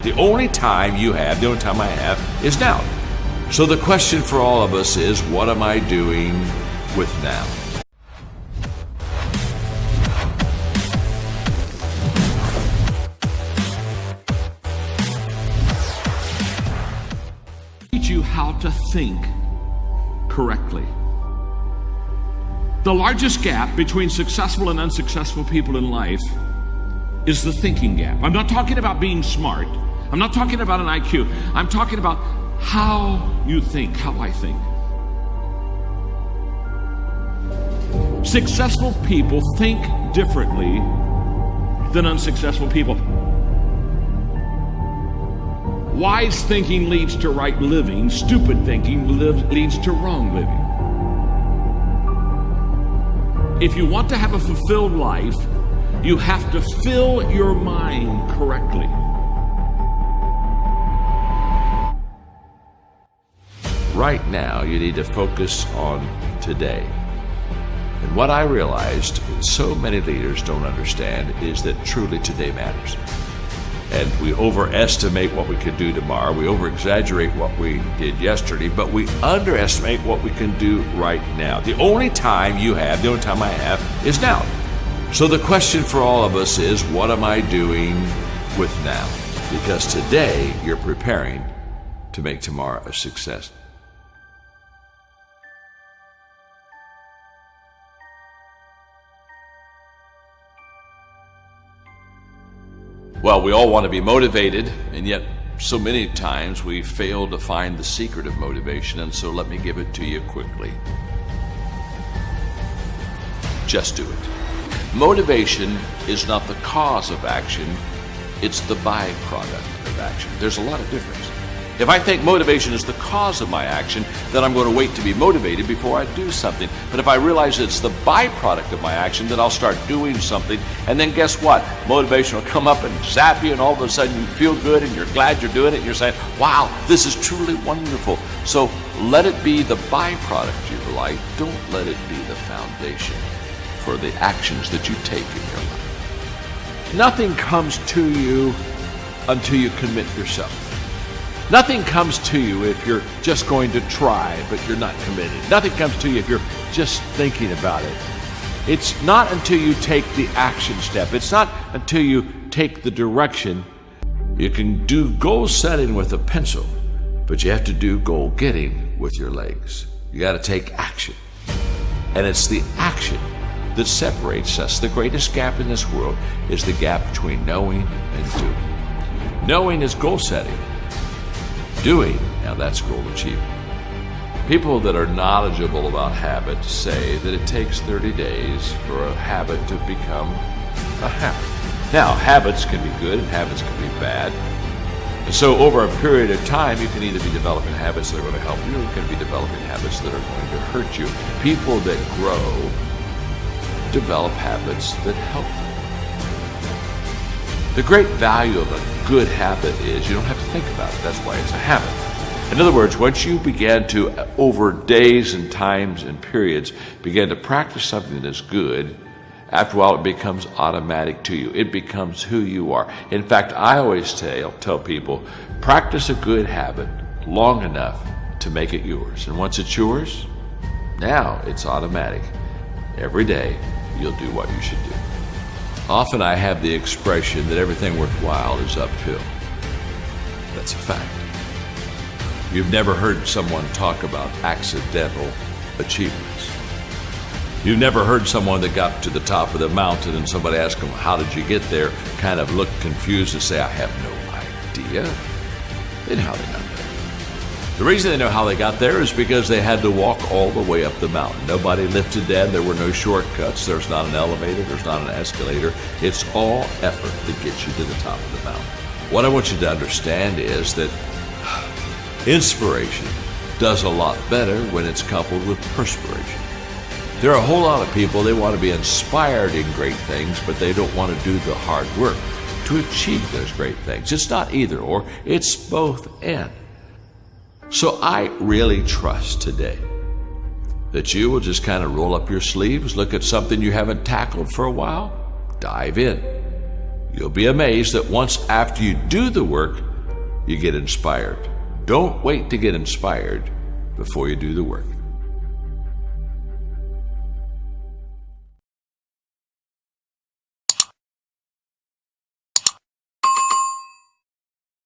The only time you have, the only time I have, is now. So the question for all of us is, what am I doing with now? Teach you how to think correctly. The largest gap between successful and unsuccessful people in life is the thinking gap. I'm not talking about being smart. I'm not talking about an IQ. I'm talking about how you think, how I think. Successful people think differently than unsuccessful people. Wise thinking leads to right living. Stupid thinking leads to wrong living. If you want to have a fulfilled life, you have to fill your mind correctly. Right now, you need to focus on today. And what I realized so many leaders don't understand is that truly today matters. And we overestimate what we could do tomorrow. We over-exaggerate what we did yesterday, but we underestimate what we can do right now. The only time you have, the only time I have, is now. So the question for all of us is, what am I doing with now? Because today, you're preparing to make tomorrow a success. Well, we all want to be motivated, and yet so many times we fail to find the secret of motivation, and so let me give it to you quickly. Just do it. Motivation is not the cause of action, it's the byproduct of action. There's a lot of difference. If I think motivation is the cause of my action, then I'm going to wait to be motivated before I do something. But if I realize it's the byproduct of my action, then I'll start doing something. And then guess what? Motivation will come up and zap you, and all of a sudden you feel good and you're glad you're doing it. And you're saying, wow, this is truly wonderful. So let it be the byproduct of your life. Don't let it be the foundation for the actions that you take in your life. Nothing comes to you until you commit yourself. Nothing comes to you if you're just going to try, but you're not committed. Nothing comes to you if you're just thinking about it. It's not until you take the action step. It's not until you take the direction. You can do goal setting with a pencil, but you have to do goal getting with your legs. You got to take action. And it's the action that separates us. The greatest gap in this world is the gap between knowing and doing. Knowing is goal setting. Doing, now that's goal achievement. People that are knowledgeable about habits say that it takes 30 days for a habit to become a habit. Now, habits can be good and habits can be bad. And so over a period of time, you can either be developing habits that are going to help you, or you can be developing habits that are going to hurt you. People that grow develop habits that help them. The great value of a good habit is you don't have to think about it. That's why it's a habit. In other words, once you begin to, over days and times and periods, begin to practice something that's good, after a while it becomes automatic to you. It becomes who you are. In fact, I always tell people, practice a good habit long enough to make it yours. And once it's yours, now it's automatic. Every day, you'll do what you should do. Often I have the expression that everything worthwhile is uphill. That's a fact. You've never heard someone talk about accidental achievements. You've never heard someone that got to the top of the mountain and somebody asked them, how did you get there? Kind of look confused and say, I have no idea. They know how they got there. The reason they know how they got there is because they had to walk all the way up the mountain. Nobody lifted them. There were no shortcuts. There's not an elevator. There's not an escalator. It's all effort that gets you to the top of the mountain. What I want you to understand is that inspiration does a lot better when it's coupled with perspiration. There are a whole lot of people, they want to be inspired in great things, but they don't want to do the hard work to achieve those great things. It's not either or, it's both and. So I really trust today that you will just kind of roll up your sleeves, look at something you haven't tackled for a while, dive in. You'll be amazed that once after you do the work, you get inspired. Don't wait to get inspired before you do the work.